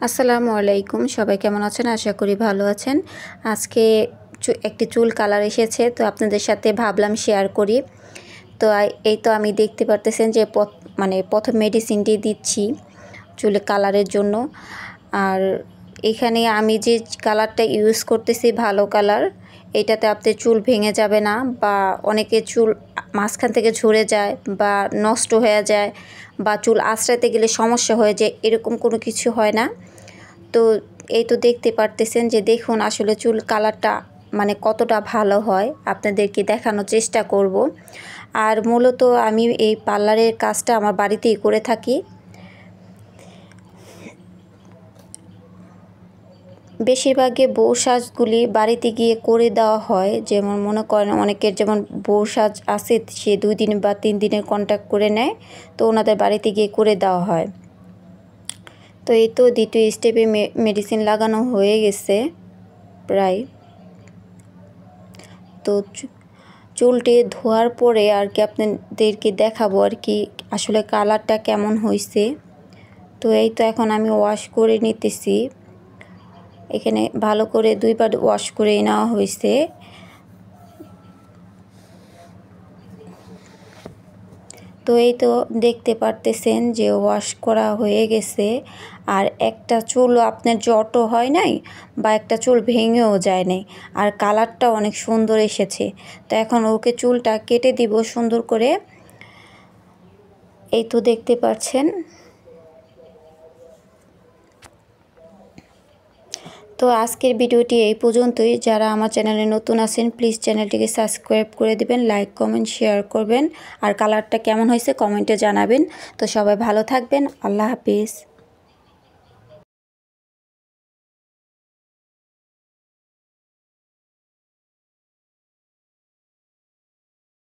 আসসালামু আলাইকুম, সবাই কেমন আছেন? আশা করি ভালো আছেন। আজকে একটি চুল কালার এসেছে, তো আপনাদের সাথে ভাবলাম শেয়ার করি। তো এই তো আমি দেখতে পারতেছেন যে প্রথম মেডিসিনটি দিচ্ছি চুলে কালারের জন্য। আর এখানে আমি যে কালারটা ইউজ করতেছি ভালো কালার, এটাতে আপনার চুল ভেঙে যাবে না, বা অনেকে চুল মাঝখান থেকে ঝরে যায় বা নষ্ট হয়ে যায়, বা চুল আঁচড়াতে গেলে সমস্যা হয়ে যায়, এরকম কোনো কিছু হয় না। তো এই তো দেখতে পারতেছেন যে দেখুন আসলে চুল কালারটা কতটা ভালো হয়, আপনাদেরকে দেখানোর চেষ্টা করব। আর মূলত আমি এই পার্লারের কাজটা আমার বাড়িতেই করে থাকি। বেশিরভাগই বউ সাজগুলি বাড়িতে গিয়ে করে দেওয়া হয়। যেমন মনে করেন অনেকের যেমন বউ সাজ আছে, সে 2 দিন বা 3 দিনের কন্ট্যাক্ট করে নেয়, তো ওনাদের বাড়িতে গিয়ে করে দেওয়া হয়। তো এই তো দ্বিতীয় স্টেপে মেডিসিন লাগানো হয়ে গেছে প্রায়। তো চুলটি ধোয়ার পরে আর কি আপনাদেরকে দেখাবো আর কি আসলে কালারটা কেমন হয়েছে। তো এই তো এখন আমি ওয়াশ করে নিতেছি। এখানে ভালো করে 2 বার ওয়াশ করে নেওয়া হয়েছে। তো এই তো দেখতে পারতেছেন যে ওয়াশ করা হয়ে গেছে। আর একটা চুলও আপনার জটও হয় নাই, বা একটা চুল ভেঙেও যায় নাই, আর কালারটা অনেক সুন্দর এসেছে। তো এখন ওকে চুলটা কেটে দিব সুন্দর করে। এই তো দেখতে পাচ্ছেন। তো আজকের ভিডিওটি এই পর্যন্তই। যারা আমার চ্যানেলে নতুন আছেন প্লিজ চ্যানেলটিকে সাবস্ক্রাইব করে দিবেন, লাইক কমেন্ট শেয়ার করবেন, আর কালারটা কেমন হয়েছে কমেন্টে জানাবেন। তো সবাই ভালো থাকবেন। আল্লাহ হাফিজ।